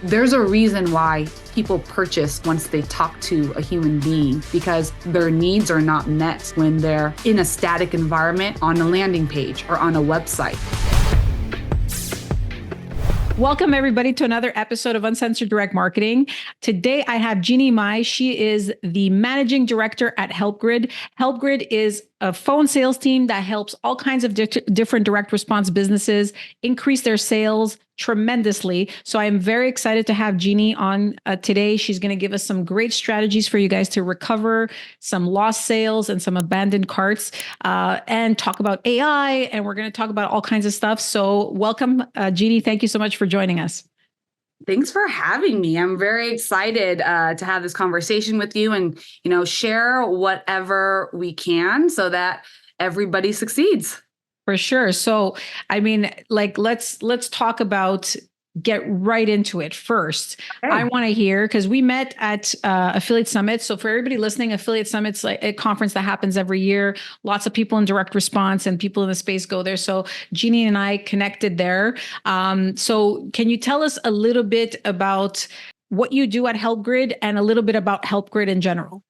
There's a reason why people purchase once they talk to a human being, because their needs are not met when they're in a static environment on a landing page or on a website. Welcome, everybody, to another episode of Uncensored Direct Marketing. Today, I have Jeannie Mai. She is the managing director at HelpGrid. HelpGrid is a phone sales team that helps all kinds of different direct response businesses increase their sales tremendously. So I'm very excited to have Jeannie on today. She's going to give us some great strategies for you guys to recover some lost sales and some abandoned carts, and talk about AI. And we're going to talk about all kinds of stuff. So welcome, Jeannie. Thank you so much for joining us. Thanks for having me. I'm very excited to have this conversation with you and, share whatever we can so that everybody succeeds. For sure. So, let's talk about, get right into it first. Okay. I want to hear, because we met at Affiliate Summit. So for everybody listening, Affiliate Summit's like a conference that happens every year. Lots of people in direct response and people in the space go there. So Jeannie and I connected there. So can you tell us a little bit about what you do at HelpGrid and a little bit about HelpGrid in general?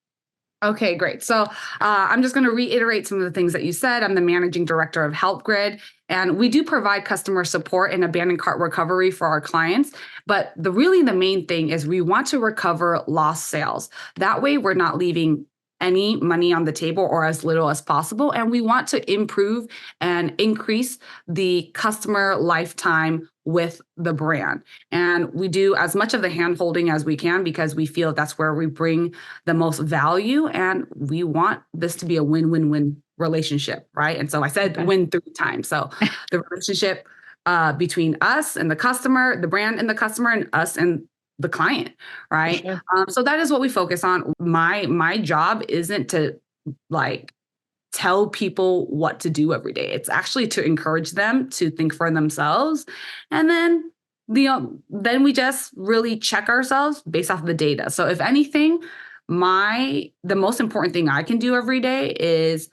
Okay, great. So I'm just going to reiterate some of the things that you said. I'm the managing director of HelpGrid, and we do provide customer support and abandoned cart recovery for our clients. But the main thing is we want to recover lost sales. That way, we're not leaving any money on the table or as little as possible. And we want to improve and increase the customer lifetime with the brand. And we do as much of the hand holding as we can because we feel that's where we bring the most value. And we want this to be a win-win-win relationship, right? And so I said win 3 times. So the relationship between us and the customer, the brand and the customer, and us and the client, right? Sure. So that is what we focus on. My job isn't to tell people what to do every day. It's actually to encourage them to think for themselves. And then then we just really check ourselves based off of the data. So if anything, the most important thing I can do every day is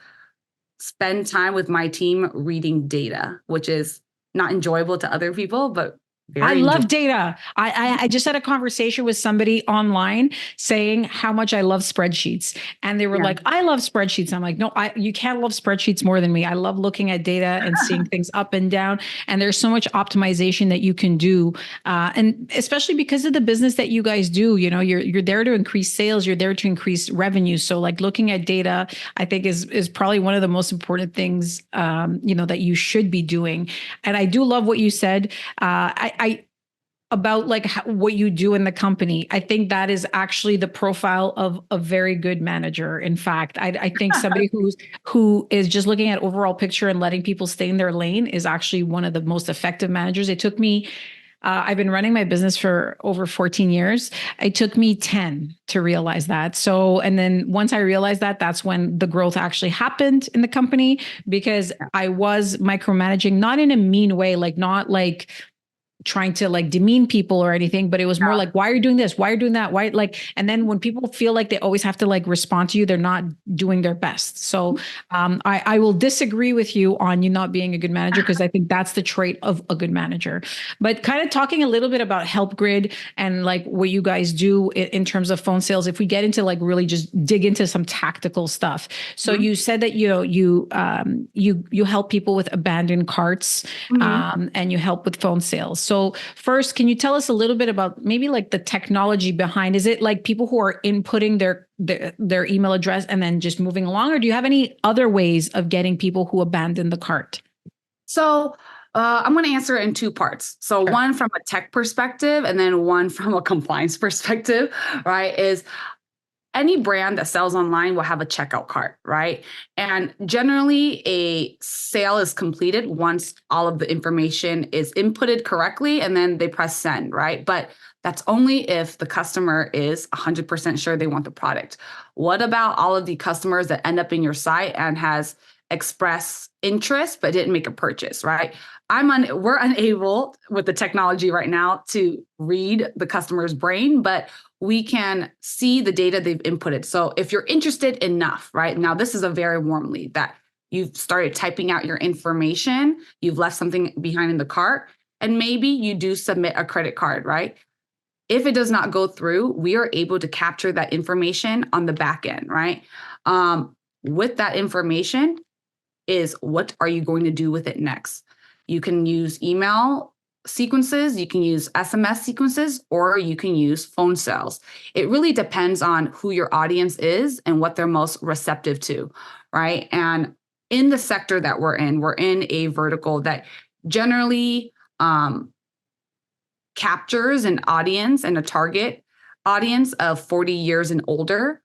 spend time with my team reading data, which is not enjoyable to other people, but I love data. I just had a conversation with somebody online saying how much I love spreadsheets. And they were like, I love spreadsheets. I'm like, no, you can't love spreadsheets more than me. I love looking at data and seeing things up and down. And there's so much optimization that you can do. And especially because of the business that you guys do, you're there to increase sales. You're there to increase revenue. So looking at data, I think is probably one of the most important things, that you should be doing. And I do love what you said. About what you do in the company. I think that is actually the profile of a very good manager. In fact, I think somebody who is just looking at overall picture and letting people stay in their lane is actually one of the most effective managers. It took me, I've been running my business for over 14 years. It took me 10 to realize that. So, and then once I realized that, that's when the growth actually happened in the company, because I was micromanaging, not in a mean way, not trying to demean people or anything, but it was more why are you doing this? Why are you doing that? Why and then when people feel like they always have to respond to you, they're not doing their best. So I will disagree with you on you not being a good manager, because I think that's the trait of a good manager. But kind of talking a little bit about HelpGrid and what you guys do in terms of phone sales, if we get into really just dig into some tactical stuff. So you said that you help people with abandoned carts, and you help with phone sales. So first, can you tell us a little bit about maybe the technology behind? Is it people who are inputting their email address and then just moving along, or do you have any other ways of getting people who abandon the cart? So I'm going to answer it in 2 parts. So one from a tech perspective and then one from a compliance perspective, right? Is any brand that sells online will have a checkout cart, right? And generally a sale is completed once all of the information is inputted correctly and then they press send, right? But that's only if the customer is 100% sure they want the product. What about all of the customers that end up in your site and has expressed interest but didn't make a purchase, right? We're unable with the technology right now to read the customer's brain, but we can see the data they've inputted. So if you're interested enough, right? Now, this is a very warm lead that you've started typing out your information, you've left something behind in the cart, and maybe you do submit a credit card, right? if it does not go through, we are able to capture that information on the back end, right? With that information is what are you going to do with it next? You can use email sequences, you can use SMS sequences, or you can use phone sales. It really depends on who your audience is and what they're most receptive to, right? And in the sector that we're in a vertical that generally captures an audience and a target audience of 40 years and older.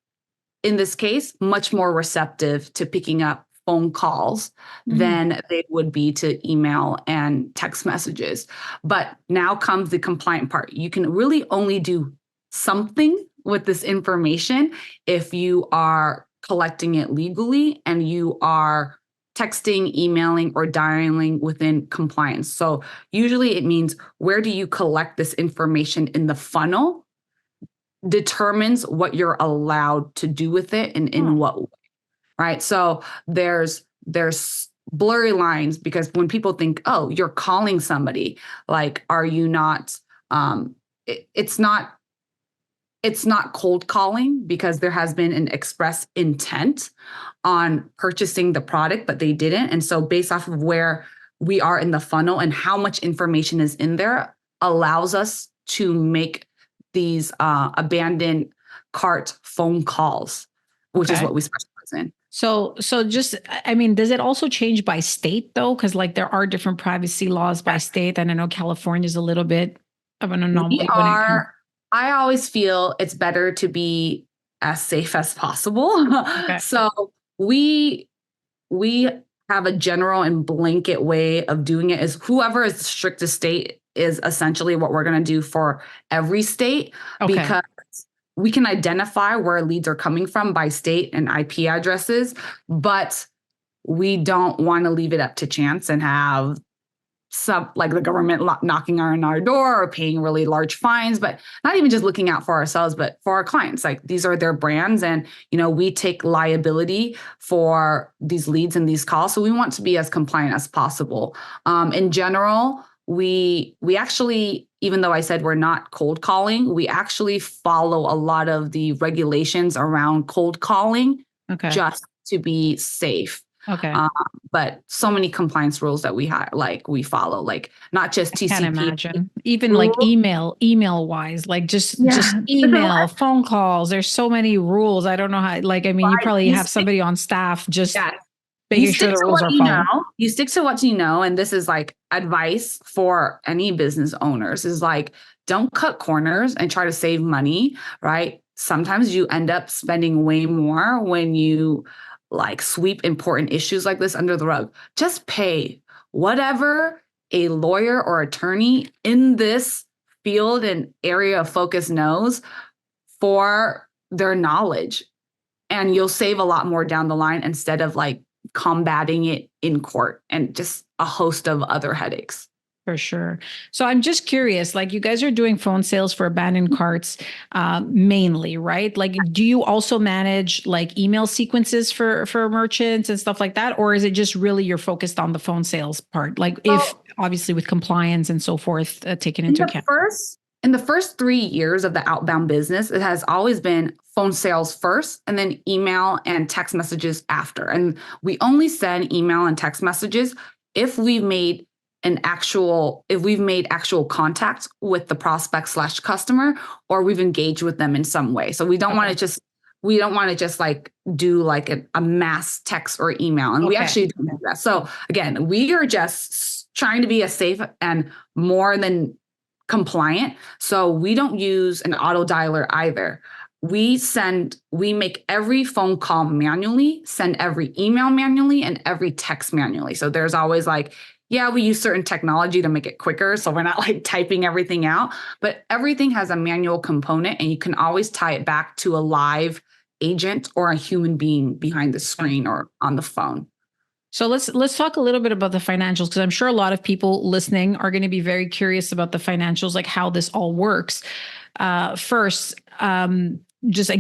In this case, much more receptive to picking up phone calls than they would be to email and text messages. But now comes the compliant part. You can really only do something with this information if you are collecting it legally and you are texting, emailing, or dialing within compliance. So usually it means where do you collect this information in the funnel determines what you're allowed to do with it and in what way, right? So there's blurry lines because when people think, oh, you're calling somebody, like, are you not, it's not cold calling because there has been an express intent on purchasing the product, but they didn't. And so based off of where we are in the funnel and how much information is in there allows us to make these abandoned cart phone calls, which is what we specialize in. So just, I mean, does it also change by state though? Because like there are different privacy laws by state. And I know California is a little bit of an anomaly. I always feel it's better to be as safe as possible. So we have a general and blanket way of doing it is whoever is the strictest state is essentially what we're going to do for every state because we can identify where leads are coming from by state and IP addresses, but we don't want to leave it up to chance and have like the government knocking on our door or paying really large fines, but not even just looking out for ourselves, but for our clients. Like these are their brands and, we take liability for these leads and these calls. So we want to be as compliant as possible. In general, we actually, even though I said we're not cold calling, we actually follow a lot of the regulations around cold calling just to be safe. But so many compliance rules that we have, like we follow, like not just TCP. I can't imagine. Even like email wise, like just email, phone calls. There's so many rules. I don't know how, like, I mean, you probably have somebody on staff just making sure the rules are followed. You stick to what you know. And this is like advice for any business owners is like, don't cut corners and try to save money, right? Sometimes you end up spending way more when you like sweep important issues like this under the rug. Just pay whatever a lawyer or attorney in this field and area of focus knows for their knowledge. And you'll save a lot more down the line instead of like combating it in court and just a host of other headaches. For sure. So I'm just curious, like you guys are doing phone sales for abandoned carts mainly, right? Like, do you also manage like email sequences for merchants and stuff like that? Or is it just really you're focused on the phone sales part? Like if obviously with compliance and so forth taken into account. In the first 3 years of the outbound business, it has always been phone sales first and then email and text messages after. And we only send email and text messages if we've made actual contact with the prospect / customer, or we've engaged with them in some way. So we don't want to just like do like a mass text or email. And we actually don't do that. So again, we are just trying to be as safe and more than compliant. So we don't use an auto dialer either. We make every phone call manually, send every email manually, and every text manually. So there's always like, we use certain technology to make it quicker. So we're not like typing everything out, but everything has a manual component and you can always tie it back to a live agent or a human being behind the screen or on the phone. So let's talk a little bit about the financials, because I'm sure a lot of people listening are going to be very curious about the financials, like how this all works. First, just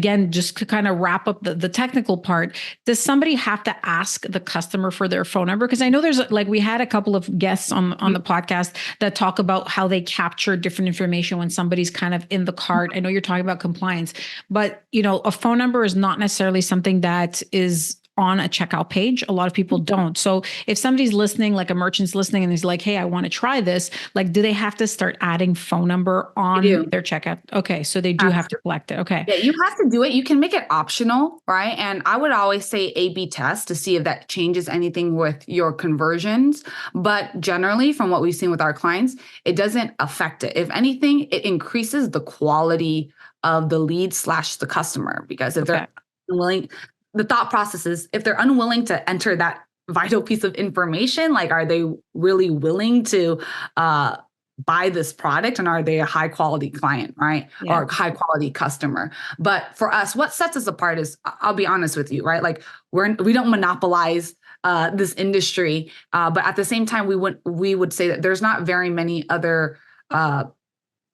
to kind of wrap up the technical part, does somebody have to ask the customer for their phone number? Because I know there's like, we had a couple of guests on the podcast that talk about how they capture different information when somebody's kind of in the cart. I know you're talking about compliance, but a phone number is not necessarily something that is on a checkout page. A lot of people don't. So if somebody's listening, like a merchant's listening and is like, hey, I want to try this, like, do they have to start adding phone number on their checkout? Okay. So they do have to collect it. Okay. Yeah, you have to do it. You can make it optional, right? And I would always say A/B test to see if that changes anything with your conversions. But generally, from what we've seen with our clients, it doesn't affect it. If anything, it increases the quality of the lead / the customer, because if they're willing, the thought process is if they're unwilling to enter that vital piece of information, like, are they really willing to buy this product, and are they a high quality client, right? Yeah. Or high quality customer? But for us, what sets us apart is, I'll be honest with you, right? Like, we don't monopolize this industry, but at the same time, we would say that there's not very many other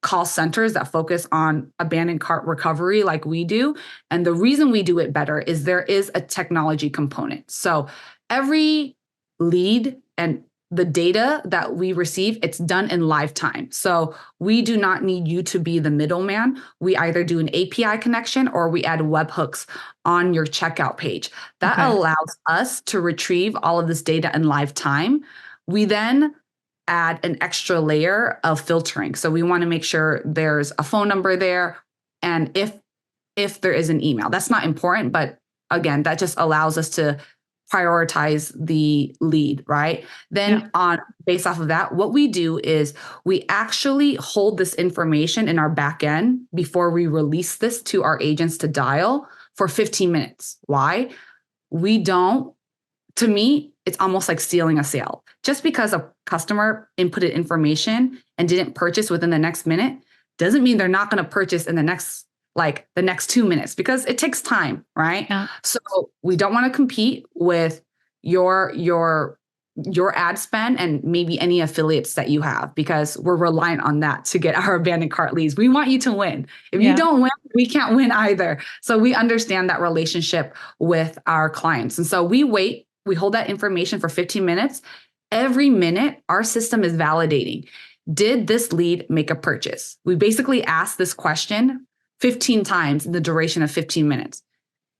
call centers that focus on abandoned cart recovery like we do. And the reason we do it better is there is a technology component. So every lead and the data that we receive, it's done in live time. So we do not need you to be the middleman. We either do an API connection or we add webhooks on your checkout page. That allows us to retrieve all of this data in live time. We then add an extra layer of filtering. So we want to make sure there's a phone number there. And if there is an email, that's not important, but again, that just allows us to prioritize the lead, right? Then based off of that, what we do is we actually hold this information in our back end before we release this to our agents to dial for 15 minutes. Why? To me, it's almost like stealing a sale. Just because a customer inputted information and didn't purchase within the next minute doesn't mean they're not going to purchase in the next 2 minutes, because it takes time, right? Yeah. So we don't want to compete with your ad spend and maybe any affiliates that you have, because we're reliant on that to get our abandoned cart leads. We want you to win. If you don't win, we can't win either. So we understand that relationship with our clients. And so we hold that information for 15 minutes. Every minute, our system is validating. Did this lead make a purchase? We basically ask this question 15 times in the duration of 15 minutes.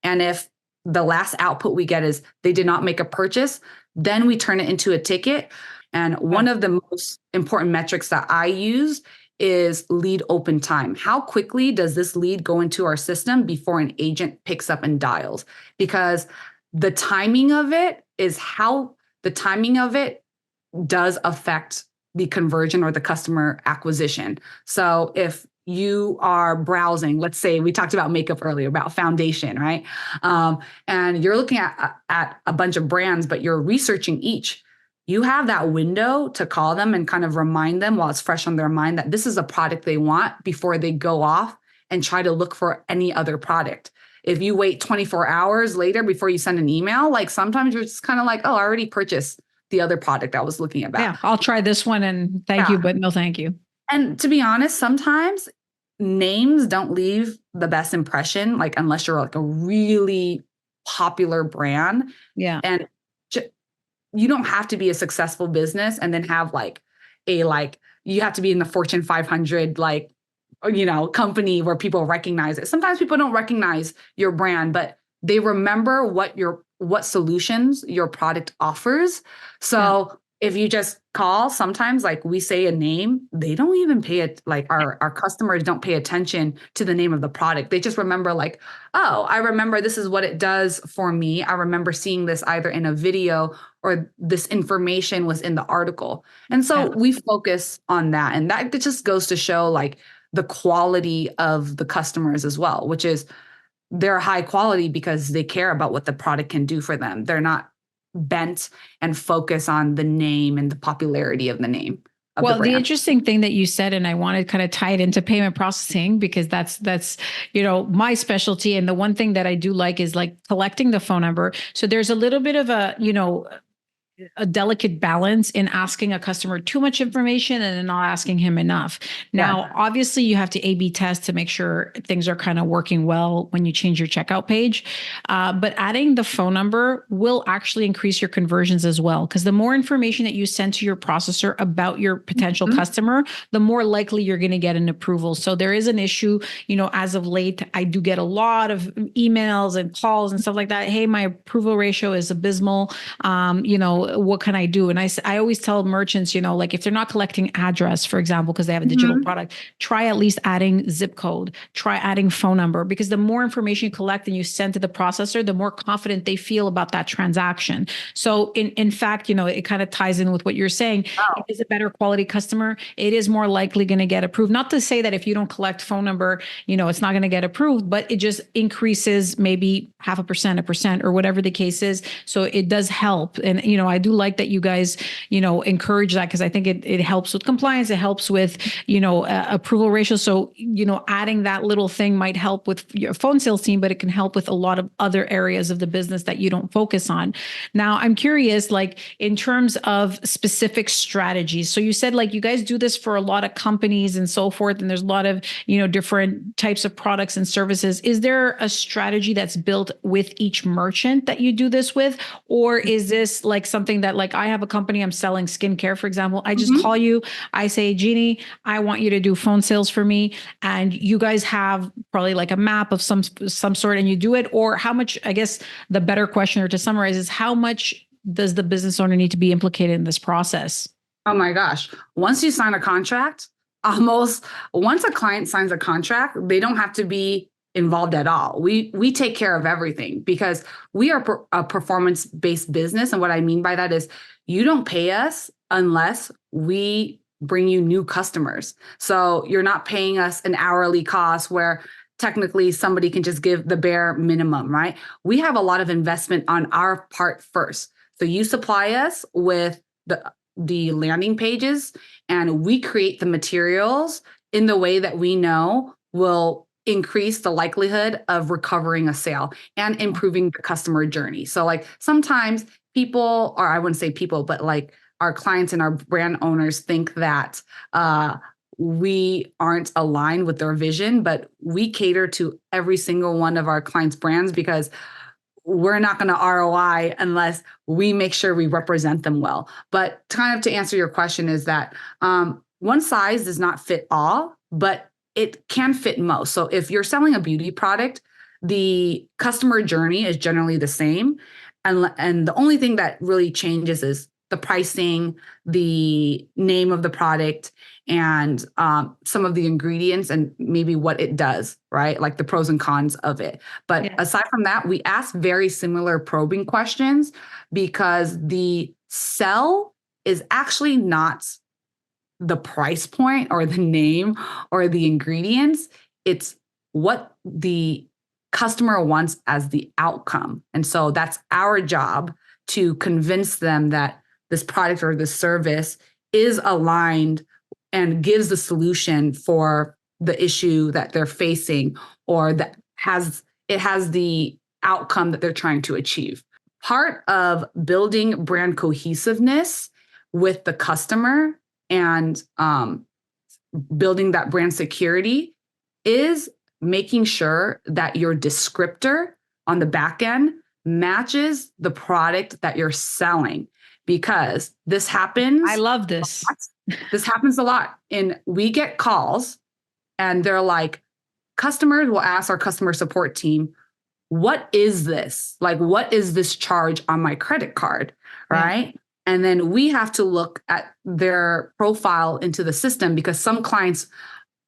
And if the last output we get is they did not make a purchase, then we turn it into a ticket. And one of the most important metrics that I use is lead open time. How quickly does this lead go into our system before an agent picks up and dials? Because the timing of it does affect the conversion or the customer acquisition. So if you are browsing, let's say we talked about makeup earlier, about foundation, right? And you're looking at a bunch of brands, but you're researching each. You have that window to call them and kind of remind them while it's fresh on their mind that this is a product they want before they go off and try to look for any other product. If you wait 24 hours later before you send an email, like sometimes you're just kind of like, oh, I already purchased the other product I was looking about. Yeah, I'll try this one and thank you, but no thank you. And to be honest, sometimes names don't leave the best impression, like unless you're like a really popular brand. Yeah. And you don't have to be a successful business and then have you have to be in the Fortune 500, company where people recognize it. Sometimes people don't recognize your brand, but they remember what solutions your product offers. So if you just call, sometimes like we say a name, they don't even pay it. Like our customers don't pay attention to the name of the product. They just remember like, oh, I remember this is what it does for me. I remember seeing this either in a video or this information was in the article. And so we focus on that. And that just goes to show like the quality of the customers as well, which is they're high quality because they care about what the product can do for them. They're not bent and focus on the name and the popularity of the name. Well, the interesting thing that you said, and I want to kind of tie it into payment processing because that's my specialty. And the one thing that I do like is like collecting the phone number. So there's a little bit of a a delicate balance in asking a customer too much information and then not asking him enough. Now, obviously, you have to A/B test to make sure things are kind of working well when you change your checkout page. But adding the phone number will actually increase your conversions as well, because the more information that you send to your processor about your potential customer, the more likely you're going to get an approval. So there is an issue, as of late, I do get a lot of emails and calls and stuff like that. Hey, my approval ratio is abysmal. What can I do? And I always tell merchants, like if they're not collecting address, for example, because they have a digital product, try at least adding zip code, try adding phone number, because the more information you collect and you send to the processor, the more confident they feel about that transaction. So in fact, it kind of ties in with what you're saying. It is a better quality customer. It is more likely going to get approved. Not to say that if you don't collect phone number, it's not going to get approved, but it just increases maybe 0.5%, 1%, or whatever the case is. So it does help. And, I do like that you guys, encourage that, because I think it helps with compliance. It helps with, approval ratio. So, adding that little thing might help with your phone sales team, but it can help with a lot of other areas of the business that you don't focus on. Now, I'm curious, like in terms of specific strategies. So you said like you guys do this for a lot of companies and so forth, and there's a lot of, different types of products and services. Is there a strategy that's built with each merchant that you do this with? Or is this like something that, like, I have a company, I'm selling skincare, for example. I just call you, I say, Jeannie, I want you to do phone sales for me. And you guys have probably like a map of some sort and you do it? Or how much, I guess the better question, or to summarize, is how much does the business owner need to be implicated in this process? Oh my gosh. Once you sign a contract, once a client signs a contract, they don't have to be involved at all. We take care of everything because we are a performance-based business. And what I mean by that is you don't pay us unless we bring you new customers. So you're not paying us an hourly cost where technically somebody can just give the bare minimum, right? We have a lot of investment on our part first. So you supply us with the landing pages, and we create the materials in the way that we know will increase the likelihood of recovering a sale and improving the customer journey. So like sometimes people, or I wouldn't say people, but like our clients and our brand owners think that we aren't aligned with their vision, but we cater to every single one of our clients' brands because we're not going to ROI unless we make sure we represent them well. But kind of to answer your question is that one size does not fit all, but it can fit most. So if you're selling a beauty product, the customer journey is generally the same. And the only thing that really changes is the pricing, the name of the product, and some of the ingredients and maybe what it does, right? Like the pros and cons of it. But aside from that, we ask very similar probing questions because the sell is actually not the price point or the name or the ingredients. It's what the customer wants as the outcome. And so that's our job to convince them that this product or this service is aligned and gives the solution for the issue that they're facing, or that it has the outcome that they're trying to achieve. Part of building brand cohesiveness with the customer and building that brand security is making sure that your descriptor on the back end matches the product that you're selling. Because this happens. I love this. This happens a lot. And we get calls and they're like, customers will ask our customer support team, what is this? Like, what is this charge on my credit card? Right. Yeah. And then we have to look at their profile into the system because some clients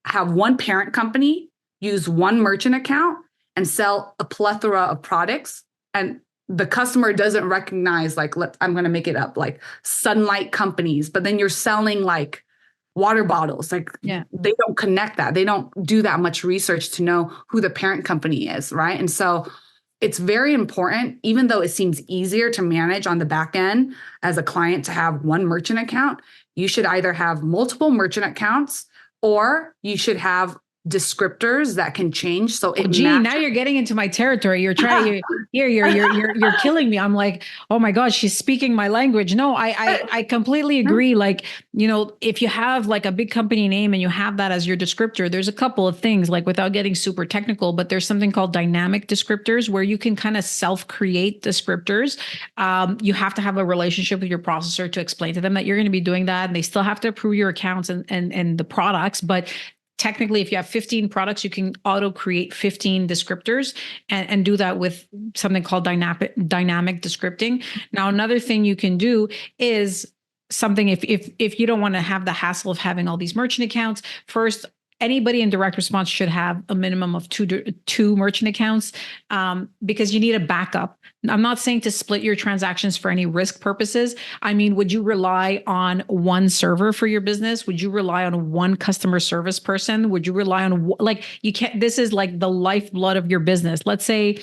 have one parent company, use one merchant account, and sell a plethora of products. And the customer doesn't recognize, like, I'm going to make it up, like sunlight companies, but then you're selling like water bottles. Like they don't connect that. They don't do that much research to know who the parent company is. Right. And so it's very important, even though it seems easier to manage on the back end as a client to have one merchant account, you should either have multiple merchant accounts or you should have descriptors that can change. So it Gee, matches. now you're getting into my territory. You're trying, you're killing me. I'm like, oh my God, she's speaking my language. No, I completely agree. Like, if you have like a big company name and you have that as your descriptor, there's a couple of things, like, without getting super technical, but there's something called dynamic descriptors where you can kind of self-create descriptors. You have to have a relationship with your processor to explain to them that you're going to be doing that. And they still have to approve your accounts and the products, but technically, if you have 15 products, you can auto create 15 descriptors and do that with something called dynamic descripting. Now, another thing you can do is something, if you don't want to have the hassle of having all these merchant accounts, first, anybody in direct response should have a minimum of two merchant accounts, because you need a backup. I'm not saying to split your transactions for any risk purposes. I mean, would you rely on one server for your business? Would you rely on one customer service person? Would you rely on, like, you can't, this is like the lifeblood of your business. Let's say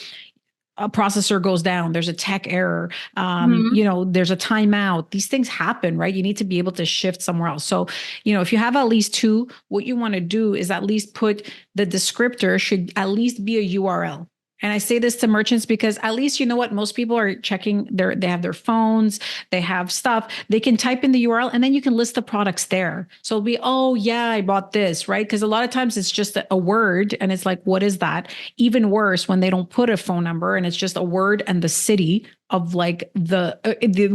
a processor goes down, there's a tech error, there's a timeout. These things happen, right? You need to be able to shift somewhere else. So, if you have at least two, what you want to do is at least put the descriptor should at least be a URL. And I say this to merchants because at least, what, most people are checking they have their phones, they have stuff, they can type in the URL and then you can list the products there. So it'll be, oh yeah, I bought this, right? Because a lot of times it's just a word and it's like, what is that? Even worse when they don't put a phone number and it's just a word and the city of like the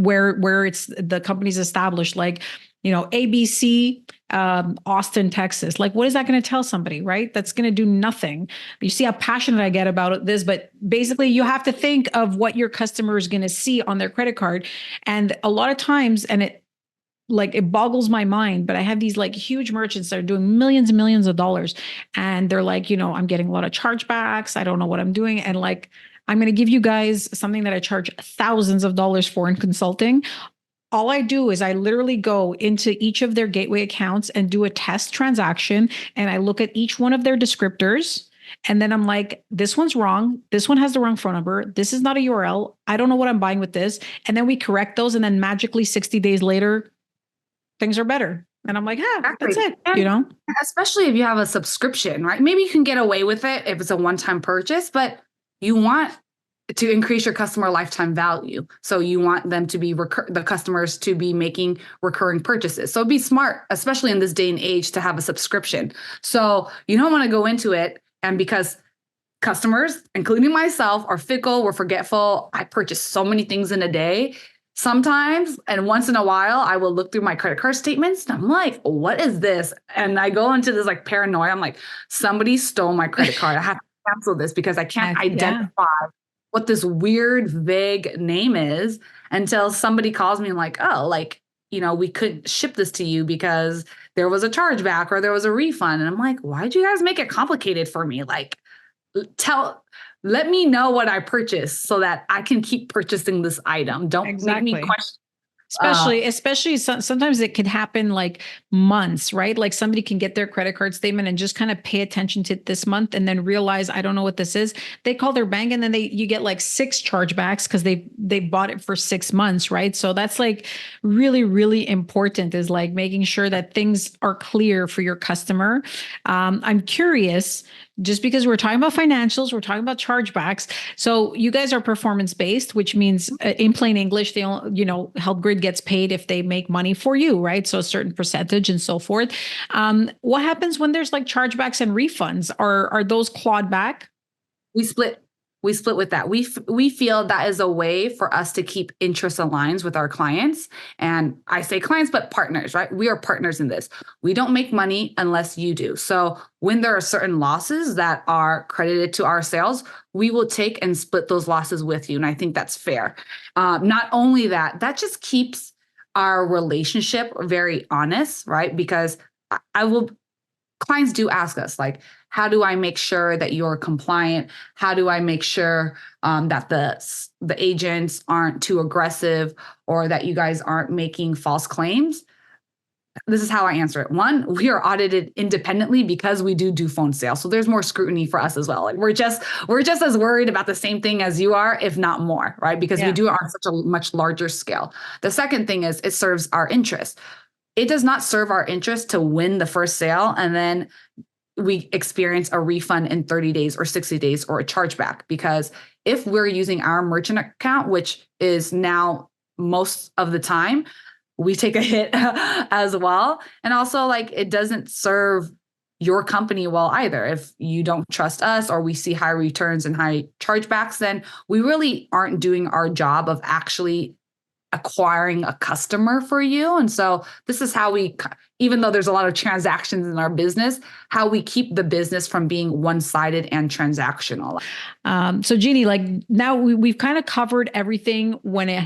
where it's the company's established, like, ABC, Austin, Texas. Like, what is that going to tell somebody, right? That's going to do nothing. You see how passionate I get about this, but basically you have to think of what your customer is going to see on their credit card. And a lot of times, and it boggles my mind, but I have these like huge merchants that are doing millions and millions of dollars. And they're like, I'm getting a lot of chargebacks. I don't know what I'm doing. And like, I'm going to give you guys something that I charge thousands of dollars for in consulting. All I do is I literally go into each of their gateway accounts and do a test transaction. And I look at each one of their descriptors. And then I'm like, this one's wrong. This one has the wrong phone number. This is not a URL. I don't know what I'm buying with this. And then we correct those. And then magically 60 days later, things are better. And I'm like, Exactly. that's it, And especially if you have a subscription, right? Maybe you can get away with it if it's a one-time purchase, but you want to increase your customer lifetime value. So you want them to be the customers to be making recurring purchases. So be smart, especially in this day and age, to have a subscription. So you don't want to go into it. And because customers, including myself, are fickle, we're forgetful. I purchase so many things in a day. Sometimes, and once in a while, I will look through my credit card statements and I'm like, what is this? And I go into this like paranoia. I'm like, somebody stole my credit card. I have to cancel this because I can't identify what this weird, vague name is until somebody calls me and like, oh, like, we couldn't ship this to you because there was a chargeback or there was a refund. And I'm like, why'd you guys make it complicated for me? Like, let me know what I purchased so that I can keep purchasing this item. Don't make me question. Especially sometimes it could happen like months, right? Like somebody can get their credit card statement and just kind of pay attention to this month and then realize, I don't know what this is. They call their bank and then you get like 6 chargebacks because they bought it for 6 months, right? So that's like really, really important, is like making sure that things are clear for your customer. I'm curious, just because we're talking about financials, we're talking about chargebacks. So you guys are performance-based, which means in plain English, they HelpGrid gets paid if they make money for you, right? So a certain percentage and so forth. What happens when there's like chargebacks and refunds? Are those clawed back? We split with that. We feel that is a way for us to keep interest aligned with our clients. And I say clients, but partners, right? We are partners in this. We don't make money unless you do. So when there are certain losses that are credited to our sales, we will take and split those losses with you. And I think that's fair. Not only that just keeps our relationship very honest, right? Because clients do ask us, like, how do I make sure that you're compliant? How do I make sure that the agents aren't too aggressive or that you guys aren't making false claims? This is how I answer it. One, we are audited independently because we do phone sales. So there's more scrutiny for us as well. Like we're just as worried about the same thing as you are, if not more, right? Because we do it on such a much larger scale. The second thing is it serves our interest. It does not serve our interest to win the first sale and then we experience a refund in 30 days or 60 days or a chargeback. Because if we're using our merchant account, which is now most of the time, we take a hit as well. And also, like, it doesn't serve your company well either. If you don't trust us or we see high returns and high chargebacks, then we really aren't doing our job of actually acquiring a customer for you. And so this is how we, even though there's a lot of transactions in our business, how we keep the business from being one-sided and transactional. So Jeannie, like now we've kind of covered everything when it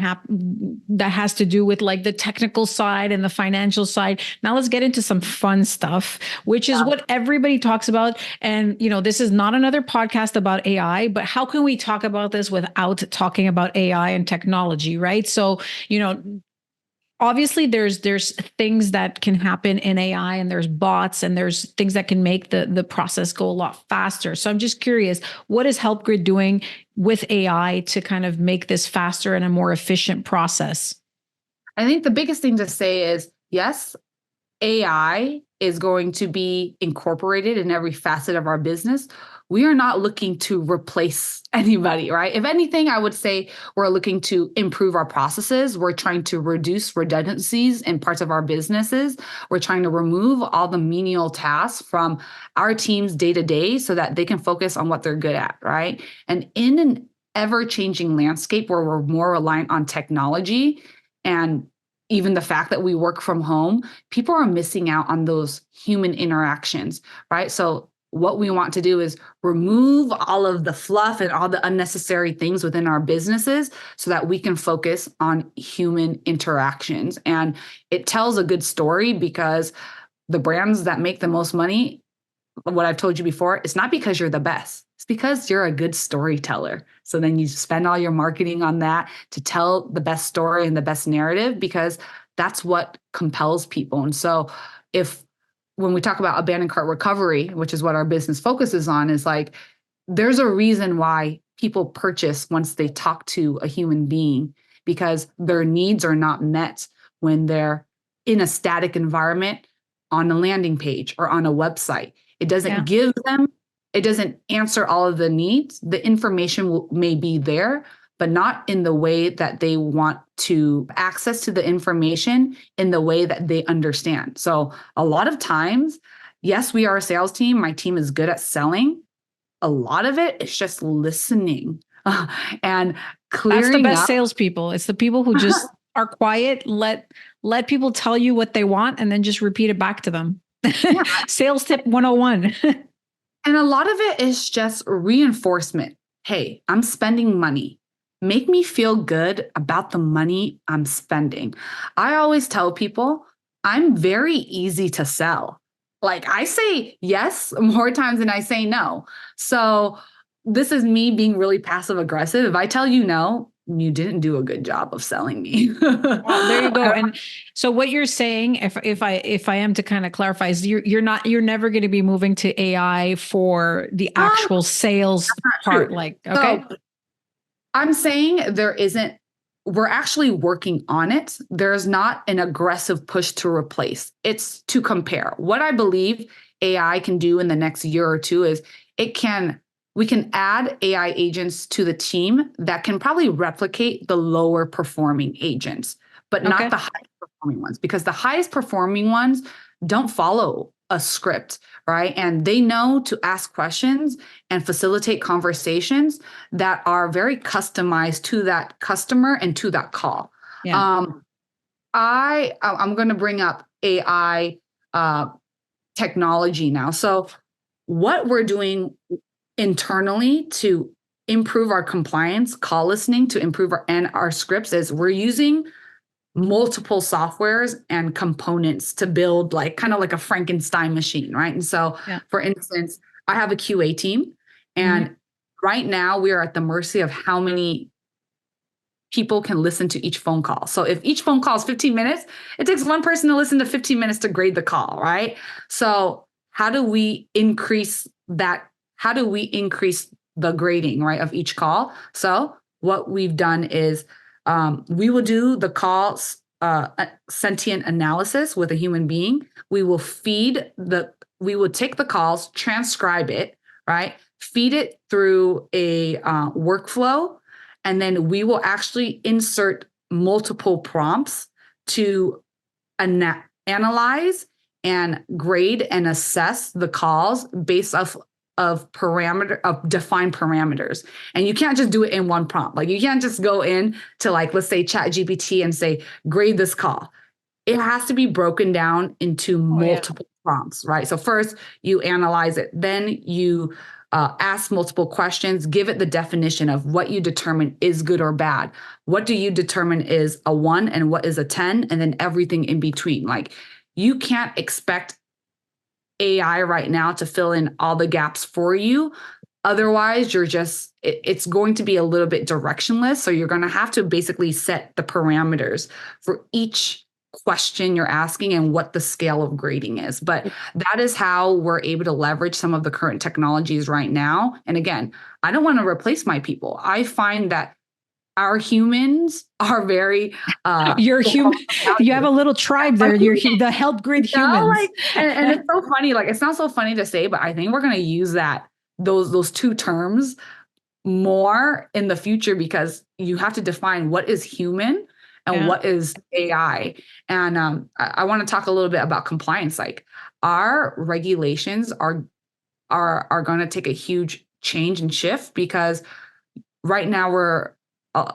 that has to do with like the technical side and the financial side. Now let's get into some fun stuff, which is what everybody talks about. And, you know, this is not another podcast about AI, but how can we talk about this without talking about AI and technology, right? So, you know, obviously there's things that can happen in AI, and there's bots, and there's things that can make the process go a lot faster. So I'm just curious, what is HelpGrid doing with AI to kind of make this faster and a more efficient process? I think the biggest thing to say is, yes, AI is going to be incorporated in every facet of our business. We are not looking to replace anybody, right? If anything, I would say we're looking to improve our processes. We're trying to reduce redundancies in parts of our businesses. We're trying to remove all the menial tasks from our teams day to day so that they can focus on what they're good at, right? And in an ever-changing landscape where we're more reliant on technology, and even the fact that we work from home, people are missing out on those human interactions, right? So what we want to do is remove all of the fluff and all the unnecessary things within our businesses so that we can focus on human interactions. And it tells a good story, because the brands that make the most money, what I've told you before, it's not because you're the best. It's because you're a good storyteller. So then you spend all your marketing on that to tell the best story and the best narrative, because that's what compels people. And so when we talk about abandoned cart recovery, which is what our business focuses on, is like, there's a reason why people purchase once they talk to a human being, because their needs are not met when they're in a static environment on a landing page or on a website. It doesn't give them, it doesn't answer all of the needs. The information may be there, but not in the way that they want to access to the information in the way that they understand. So a lot of times, yes, we are a sales team. My team is good at selling. A lot of it is just listening and clearing up. That's the best salespeople. It's the people who just are quiet, let people tell you what they want, and then just repeat it back to them. Yeah. Sales tip 101. And a lot of it is just reinforcement. Hey, I'm spending money. Make me feel good about the money I'm spending. I always tell people I'm very easy to sell. Like, I say yes more times than I say no. So this is me being really passive aggressive. If I tell you no, you didn't do a good job of selling me. Well, there you go. And so what you're saying, if I am to kind of clarify, is you're never going to be moving to AI for the actual sales part. True. Like, okay. So, I'm saying we're actually working on it. There's not an aggressive push to replace. It's to compare. What I believe AI can do in the next year or two is we can add AI agents to the team that can probably replicate the lower performing agents, but not the highest performing ones, because the highest performing ones don't follow a script, right? And they know to ask questions and facilitate conversations that are very customized to that customer and to that call. Yeah. I'm going to bring up AI technology now. So what we're doing internally to improve our compliance, call listening, to improve our scripts, is we're using multiple softwares and components to build like kind of like a Frankenstein machine, right? And so, for instance, I have a QA team, and right now we are at the mercy of how many people can listen to each phone call. So if each phone call is 15 minutes, it takes one person to listen to 15 minutes to grade the call, right? So how do we increase that? How do we increase the grading, right, of each call? So what we've done is we will do the call sentient analysis with a human being. We will feed the we would take the calls, transcribe it, right? Feed it through a workflow, and then we will actually insert multiple prompts to analyze and grade and assess the calls based off of defined parameters. And you can't just do it in one prompt. Like you can't just go in to like, let's say ChatGPT and say, grade this call. It has to be broken down into multiple prompts, right? So first you analyze it, then you ask multiple questions, give it the definition of what you determine is good or bad. What do you determine is a 1 and what is a 10, and then everything in between. Like you can't expect AI right now to fill in all the gaps for you. Otherwise, it's going to be a little bit directionless. So you're going to have to basically set the parameters for each question you're asking and what the scale of grading is. But that is how we're able to leverage some of the current technologies right now. And again, I don't want to replace my people. I find that our humans are very you're human. You have a little tribe there. You're the HelpGrid humans. Like, and it's so funny. Like, it's not so funny to say, but I think we're going to use those two terms more in the future, because you have to define what is human and what is AI. And I want to talk a little bit about compliance. Like our regulations are going to take a huge change and shift, because right now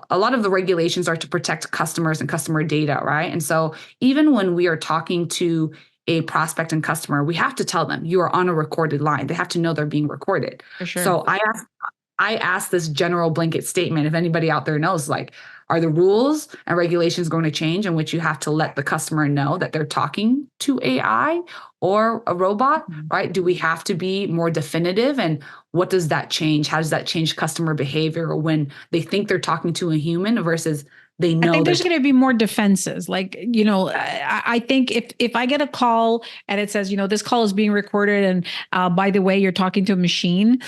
a lot of the regulations are to protect customers and customer data, right? And so even when we are talking to a prospect and customer, we have to tell them you are on a recorded line. They have to know they're being recorded. For sure. So I asked this general blanket statement, if anybody out there knows, like, are the rules and regulations going to change in which you have to let the customer know that they're talking to AI or a robot, right? Do we have to be more definitive? And what does that change? How does that change customer behavior when they think they're talking to a human versus they know? I think there's going to be more defenses. Like, I think if I get a call and it says, this call is being recorded, and by the way, you're talking to a machine,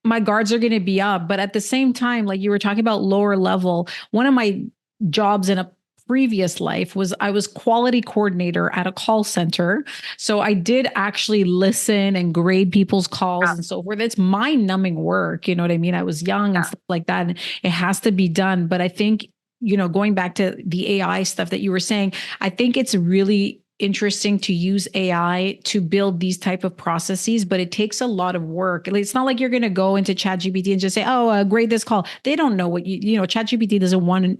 my guards are going to be up. But at the same time, like you were talking about lower level, one of my jobs in a previous life was I was quality coordinator at a call center. So I did actually listen and grade people's calls and so forth. It's mind-numbing work. You know what I mean? I was young and stuff like that, and it has to be done. But I think, going back to the AI stuff that you were saying, I think it's really interesting to use AI to build these type of processes, but it takes a lot of work. It's not like you're going to go into ChatGPT and just say, "Oh, grade this call." They don't know what ChatGPT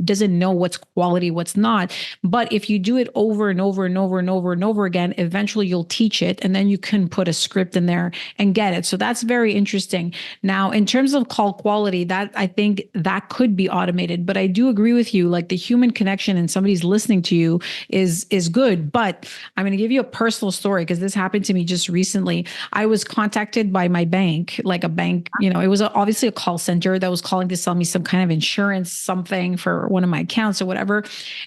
doesn't know what's quality, what's not. But if you do it over and over and over and over and over again, eventually you'll teach it, and then you can put a script in there and get it. So that's very interesting. Now, in terms of call quality, that I think that could be automated. But I do agree with you, like the human connection and somebody's listening to you is good. But I'm going to give you a personal story, because this happened to me just recently. I was contacted by my bank, like a bank, it was obviously a call center that was calling to sell me some kind of insurance, something for one of my accounts or whatever.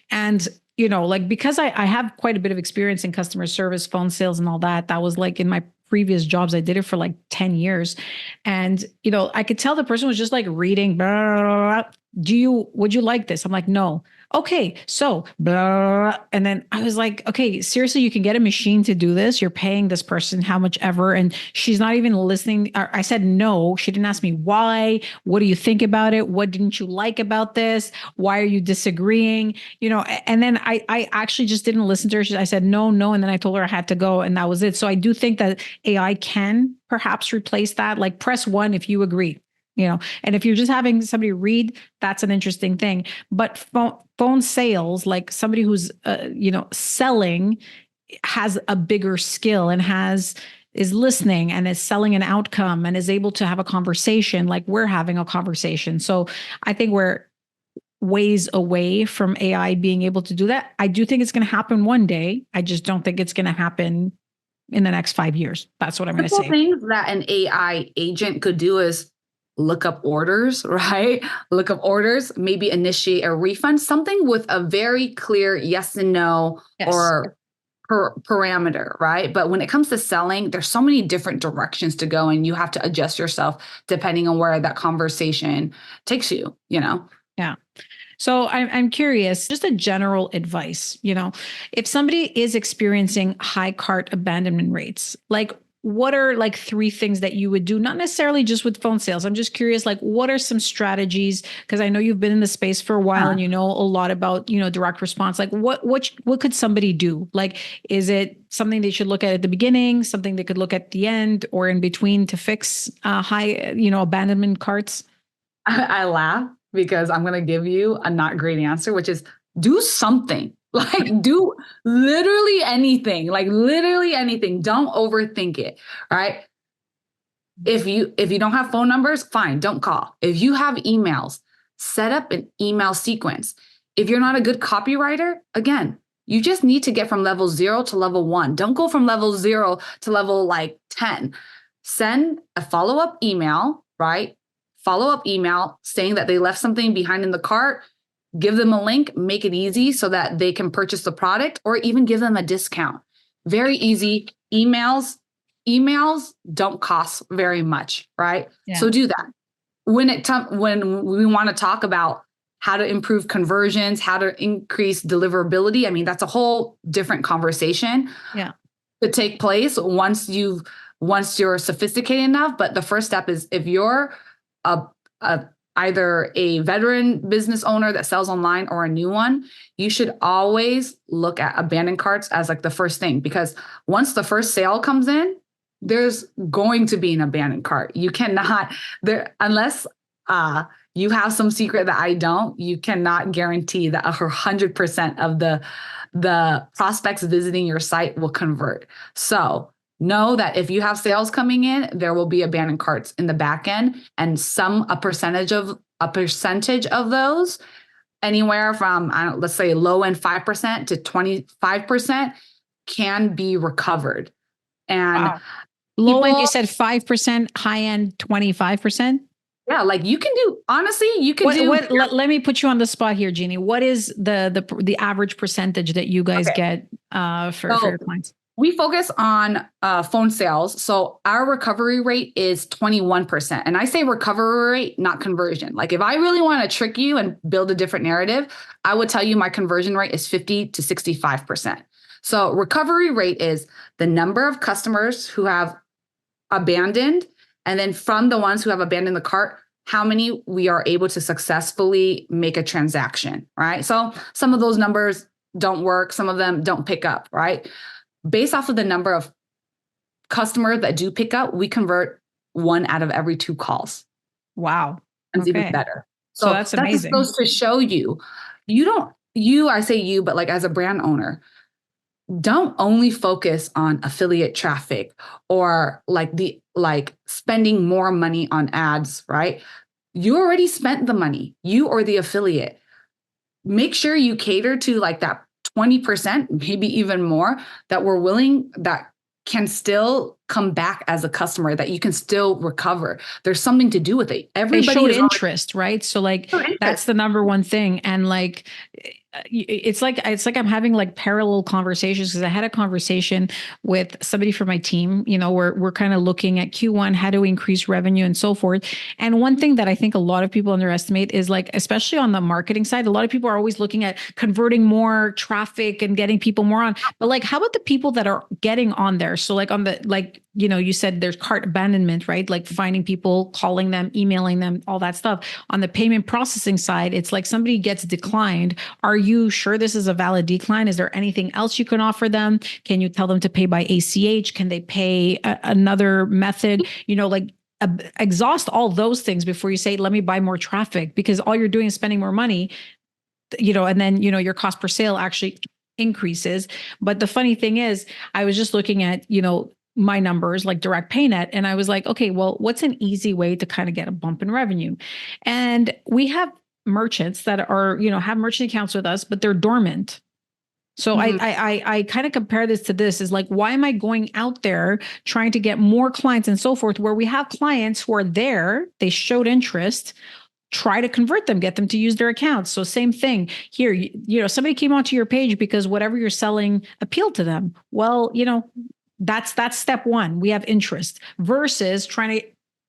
And, because I have quite a bit of experience in customer service, phone sales and all that, that was like in my previous jobs. I did it for like 10 years. And, I could tell the person was just like reading, blah, blah, blah. Would you like this? I'm like, no. Okay, so blah. And then I was like, okay, seriously, you can get a machine to do this. You're paying this person how much ever, and she's not even listening. I said no. She didn't ask me why. What do you think about it? What didn't you like about this? Why are you disagreeing? And then I actually just didn't listen to her. I said no, and then I told her I had to go, and that was it. So I do think that AI can perhaps replace that. Like press 1 if you agree. And if you're just having somebody read, that's an interesting thing. But phone sales, like somebody who's, selling, has a bigger skill and is listening and is selling an outcome and is able to have a conversation like we're having a conversation. So I think we're ways away from AI being able to do that. I do think it's going to happen one day. I just don't think it's going to happen in the next 5 years. That's what I'm going to say. Things that an AI agent could do is look up orders, right? Look up orders, maybe initiate a refund, something with a very clear yes and no or parameter, right? But when it comes to selling, there's so many different directions to go, and you have to adjust yourself depending on where that conversation takes you, Yeah. So I'm curious, just a general advice, if somebody is experiencing high cart abandonment rates, like what are like three things that you would do, not necessarily just with phone sales. I'm just curious, like what are some strategies? Because I know you've been in the space for a while and you know a lot about, direct response. Like what could somebody do? Like, is it something they should look at the beginning, something they could look at the end or in between to fix high, abandonment carts? I laugh because I'm going to give you a not great answer, which is do something. Like do literally anything, like literally anything. Don't overthink it, right? If you don't have phone numbers, fine, don't call. If you have emails, set up an email sequence. If you're not a good copywriter, again, you just need to get from level 0 to level 1. Don't go from level 0 to level like 10. Send a follow-up email, right? Follow-up email saying that they left something behind in the cart. Give them a link, make it easy so that they can purchase the product or even give them a discount. Very easy. Emails don't cost very much, right? Yeah. So do that. When we want to talk about how to improve conversions, how to increase deliverability, I mean, that's a whole different conversation to take place once you're sophisticated enough. But the first step is if you're either a veteran business owner that sells online or a new one, you should always look at abandoned carts as like the first thing, because once the first sale comes in, there's going to be an abandoned cart. You cannot unless you have some secret that I don't, you cannot guarantee that 100% of the prospects visiting your site will convert. So know that if you have sales coming in, there will be abandoned carts in the back end, and a percentage of those, anywhere from let's say low end 5% to 25%, can be recovered. And low end, you said 5%, high end 25%. Yeah, like you can do. Honestly, you can do. Let me put you on the spot here, Jeannie. What is the average percentage that you guys get for your clients? We focus on phone sales. So our recovery rate is 21%. And I say recovery rate, not conversion. Like if I really want to trick you and build a different narrative, I would tell you my conversion rate is 50 to 65%. So recovery rate is the number of customers who have abandoned, and then from the ones who have abandoned the cart, how many we are able to successfully make a transaction, right? So some of those numbers don't work. Some of them don't pick up, right? Based off of the number of customers that do pick up, we convert 1 out of every 2 calls. Wow. It's even better. So that's amazing. That just goes to show I say you, but like as a brand owner, don't only focus on affiliate traffic or like spending more money on ads, right? You already spent the money, you or the affiliate. Make sure you cater to like that 20%, maybe even more, that can still come back as a customer, that you can still recover. There's something to do with it. Everybody showed interest, right? So like that's the number one thing. And like it's like I'm having like parallel conversations, because I had a conversation with somebody from my team. We're kind of looking at Q1, how do we increase revenue and so forth. And one thing that I think a lot of people underestimate is like, especially on the marketing side, a lot of people are always looking at converting more traffic and getting people more on. But like, how about the people that are getting on there? So like on the, like, you said there's cart abandonment, right? Like finding people, calling them, emailing them, all that stuff. On the payment processing side, it's like somebody gets declined. Are you sure this is a valid decline? Is there anything else you can offer them? Can you tell them to pay by ACH? Can they pay another method? Like exhaust all those things before you say, let me buy more traffic, because all you're doing is spending more money, and then, your cost per sale actually increases. But the funny thing is, I was just looking at, my numbers like direct paynet. And I was like, okay, well, what's an easy way to kind of get a bump in revenue? And we have merchants that are, have merchant accounts with us, but they're dormant. So I kind of compare this to this is like, why am I going out there trying to get more clients and so forth, where we have clients who are there, they showed interest, try to convert them, get them to use their accounts. So same thing here, somebody came onto your page because whatever you're selling appealed to them. Well, that's step one. We have interest versus trying to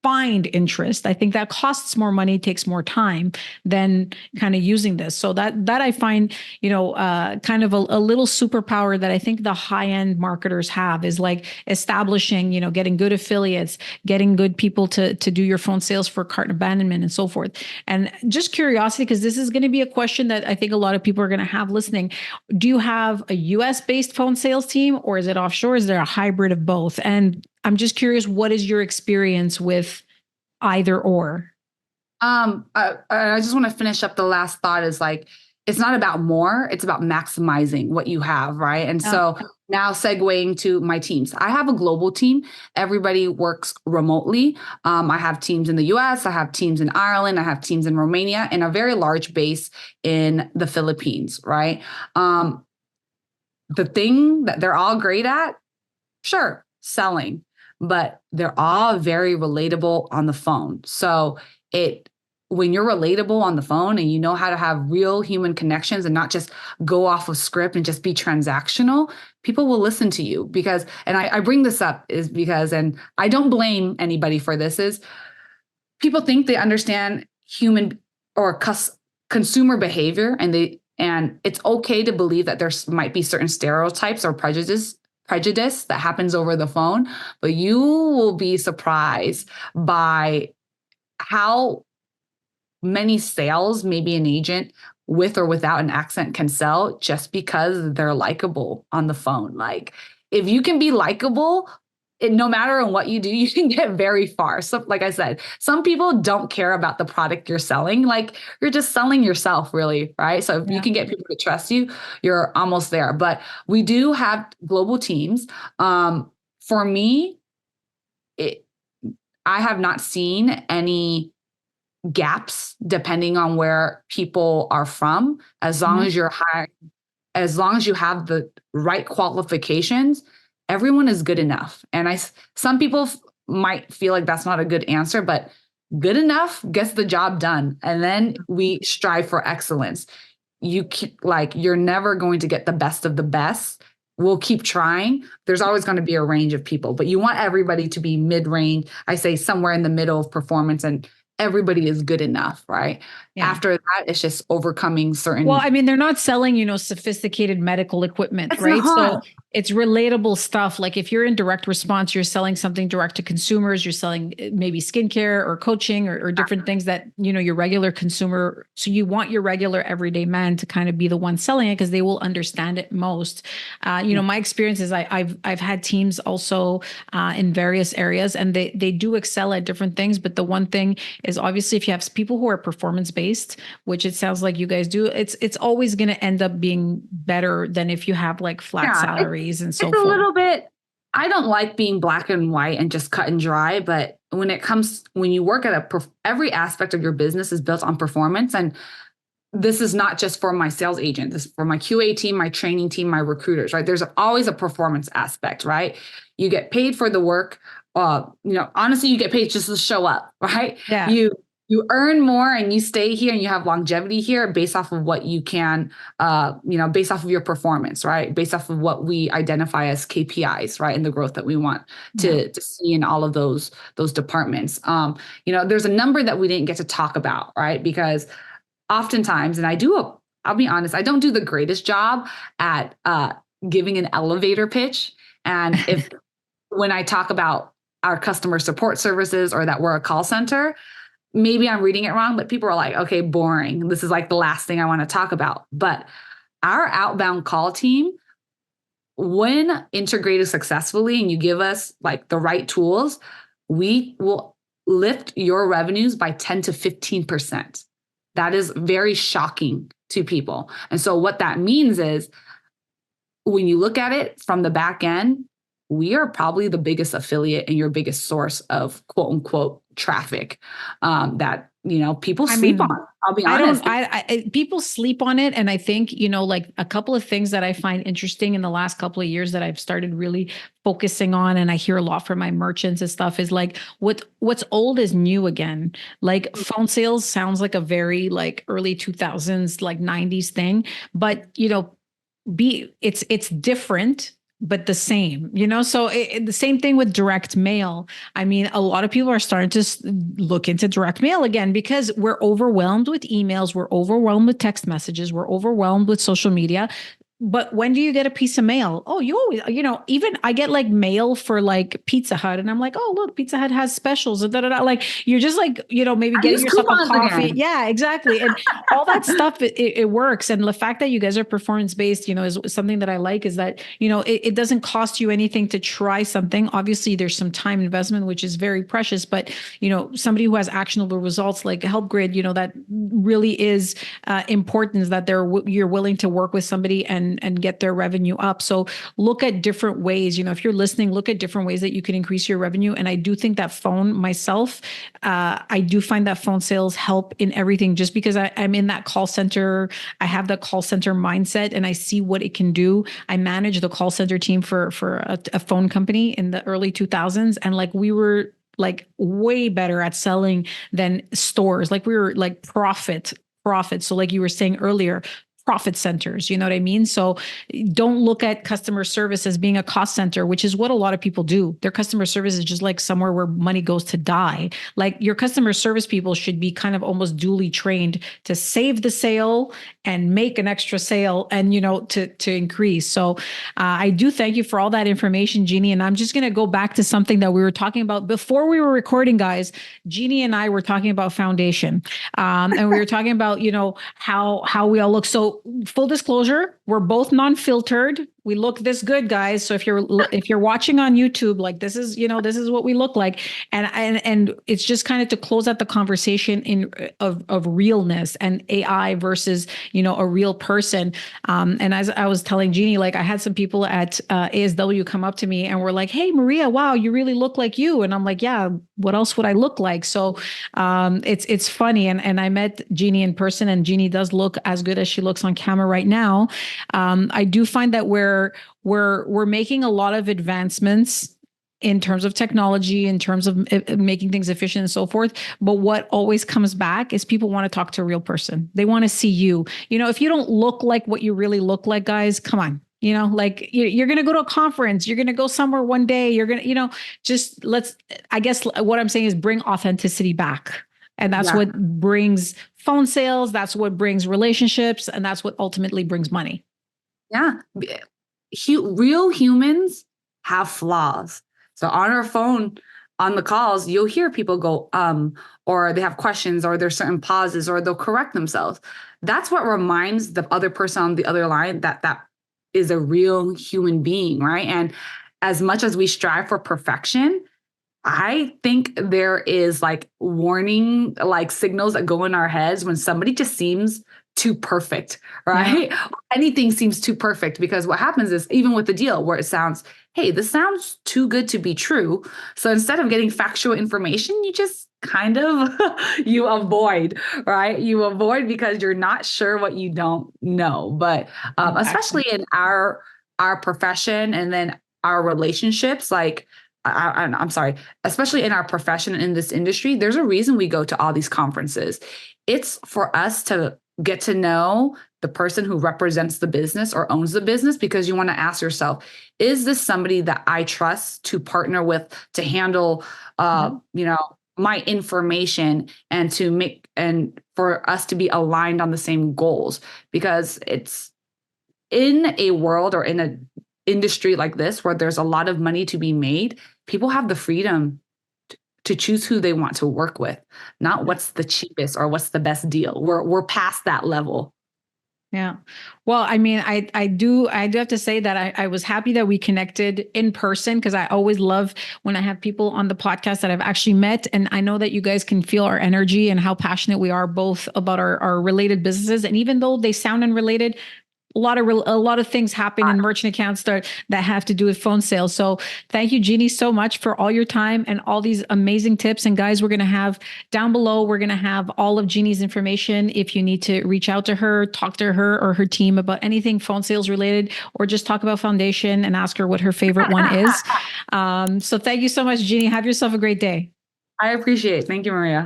find interest. I think that costs more money, takes more time than kind of using this. So that I find, kind of a little superpower that I think the high-end marketers have is like establishing, getting good affiliates, getting good people to do your phone sales for cart abandonment and so forth. And just curiosity, because this is going to be a question that I think a lot of people are going to have listening. Do you have a US based phone sales team, or is it offshore? Is there a hybrid of both? And I'm just curious, what is your experience with either or? I just want to finish up the last thought is like, it's not about more, it's about maximizing what you have, right? And so now segueing to my teams. I have a global team. Everybody works remotely. I have teams in the US, I have teams in Ireland, I have teams in Romania, and a very large base in the Philippines, right? The thing that they're all great at, sure, selling, but they're all very relatable on the phone. So when you're relatable on the phone and you know how to have real human connections and not just go off of script and just be transactional, people will listen to you and I bring this up is because, and I don't blame anybody for this, is people think they understand human or consumer behavior, and it's okay to believe that there might be certain stereotypes or prejudice that happens over the phone, but you will be surprised by how many sales maybe an agent with or without an accent can sell just because they're likable on the phone. Like, if you can be likable, no matter what you do, you can get very far. So, like I said, some people don't care about the product you're selling. Like, you're just selling yourself, really, right? So if you can get people to trust you, you're almost there. But we do have global teams. For me, I have not seen any gaps depending on where people are from. As long as you're hiring, as long as you have the right qualifications, everyone is good enough. And some people might feel like that's not a good answer, but good enough gets the job done. And then we strive for excellence. You're never going to get the best of the best. We'll keep trying. There's always going to be a range of people, but you want everybody to be mid-range. I say somewhere in the middle of performance, and everybody is good enough, right? Yeah. After that, it's just overcoming certain. Well, I mean, they're not selling, sophisticated medical equipment, right? So it's relatable stuff. Like, if you're in direct response, you're selling something direct to consumers, you're selling maybe skincare or coaching or different things that, your regular consumer. So you want your regular everyday man to kind of be the one selling it because they will understand it most. My experience is I've had teams also in various areas, and they do excel at different things. But the one thing is, obviously, if you have people who are performance-based, which it sounds like you guys do, it's always going to end up being better than if you have like flat salaries and so forth. It's a little bit, I don't like being black and white and just cut and dry, but when you work at every aspect of your business is built on performance. And this is not just for my sales agent, this is for my QA team, my training team, my recruiters, right? There's always a performance aspect, right? You get paid for the work. Honestly, you get paid just to show up, right? Yeah. You earn more and you stay here and you have longevity here based off of what you can, based off of your performance, right? Based off of what we identify as KPIs, right? And the growth that we want to see in all of those departments. There's a number that we didn't get to talk about, right? Because oftentimes, and I'll be honest, I don't do the greatest job at giving an elevator pitch. And when I talk about our customer support services or that we're a call center, maybe I'm reading it wrong, but people are like, okay, boring. This is like the last thing I want to talk about. But our outbound call team, when integrated successfully and you give us like the right tools, we will lift your revenues by 10 to 15%. That is very shocking to people. And so what that means is, when you look at it from the back end, we are probably the biggest affiliate and your biggest source of quote unquote traffic that, people sleep on. I'll be honest. People sleep on it. And I think, like a couple of things that I find interesting in the last couple of years that I've started really focusing on, and I hear a lot from my merchants and stuff, is like what's old is new again. Like, phone sales sounds like a very like early 2000s, like 90s thing, but it's different. but the same, so the same thing with direct mail. I mean, a lot of people are starting to look into direct mail again because we're overwhelmed with emails, we're overwhelmed with text messages, we're overwhelmed with social media. But when do you get a piece of mail? Oh, you always, even I get like mail for like Pizza Hut, and I'm like, oh, look, Pizza Hut has specials. And da, da, da. Like you're just like, maybe I getting use yourself a coupons coffee. again. Yeah, exactly. And all that stuff, it works. And the fact that you guys are performance based, is something that I like is that, it doesn't cost you anything to try something. Obviously, there's some time investment, which is very precious, but, somebody who has actionable results like HelpGrid, that really is important that you're willing to work with somebody and get their revenue up. So look at different ways, if you're listening, look at different ways that you can increase your revenue. And I do think that phone myself, I do find that phone sales help in everything just because I'm in that call center. I have that call center mindset and I see what it can do. I managed the call center team for a phone company in the early 2000s. And like we were like way better at selling than stores. Like we were like profit. So like you were saying earlier, profit centers, you know what I mean? So don't look at customer service as being a cost center, which is what a lot of people do. Their customer service is just like somewhere where money goes to die. Like your customer service people should be kind of almost duly trained to save the sale and make an extra sale and, to increase. So I do thank you for all that information, Jeannie. And I'm just going to go back to something that we were talking about before we were recording, guys. Jeannie and I were talking about foundation. And we were talking about, how we all look. So full disclosure, we're both non-filtered. We look this good, guys. So if you're watching on YouTube, like this is what we look like. And it's just kind of to close out the conversation of realness and AI versus, a real person. And as I was telling Jeannie, like I had some people at ASW come up to me and were like, "Hey, Maria, wow, you really look like you." And I'm like, "Yeah, what else would I look like?" So it's funny. And I met Jeannie in person, and Jeannie does look as good as she looks on camera right now. I do find that we're making a lot of advancements in terms of technology, in terms of making things efficient and so forth. But what always comes back is people want to talk to a real person. They want to see you. If you don't look like what you really look like, guys, come on. Like you're going to go to a conference, you're going to go somewhere one day, you're going to, I guess what I'm saying is bring authenticity back. And that's what brings phone sales. That's what brings relationships. And that's what ultimately brings money. Yeah. Real humans have flaws. So on our phone, on the calls, you'll hear people go, or they have questions, or there's certain pauses, or they'll correct themselves. That's what reminds the other person on the other line that is a real human being, right? And as much as we strive for perfection, I think there is like warning, like signals that go in our heads when somebody just seems too perfect, right? Yeah. Anything seems too perfect, because what happens is, even with the deal where it sounds, hey, this sounds too good to be true. So instead of getting factual information, you just kind of, you avoid, right? You avoid because you're not sure what you don't know. But especially in our profession, and then our relationships, like, I'm sorry, especially in our profession, in this industry, there's a reason we go to all these conferences. It's for us to get to know the person who represents the business or owns the business, because you want to ask yourself, is this somebody that I trust to partner with, to handle, my information, and for us to be aligned on the same goals? Because it's in a world, or in an industry like this, where there's a lot of money to be made, people have the freedom to choose who they want to work with, not what's the cheapest or what's the best deal. We're past that level. Yeah. Well, I mean, I do have to say that I was happy that we connected in person, because I always love when I have people on the podcast that I've actually met. And I know that you guys can feel our energy and how passionate we are both about our related businesses. And even though they sound unrelated, a lot of things happen in merchant accounts that have to do with phone sales. So thank you, Jeannie, so much for all your time and all these amazing tips. And guys, we're going to have down below, we're going to have all of Jeannie's information. If you need to reach out to her, talk to her or her team about anything phone sales related, or just talk about foundation and ask her what her favorite one is. So thank you so much, Jeannie. Have yourself a great day. I appreciate it. Thank you, Maria.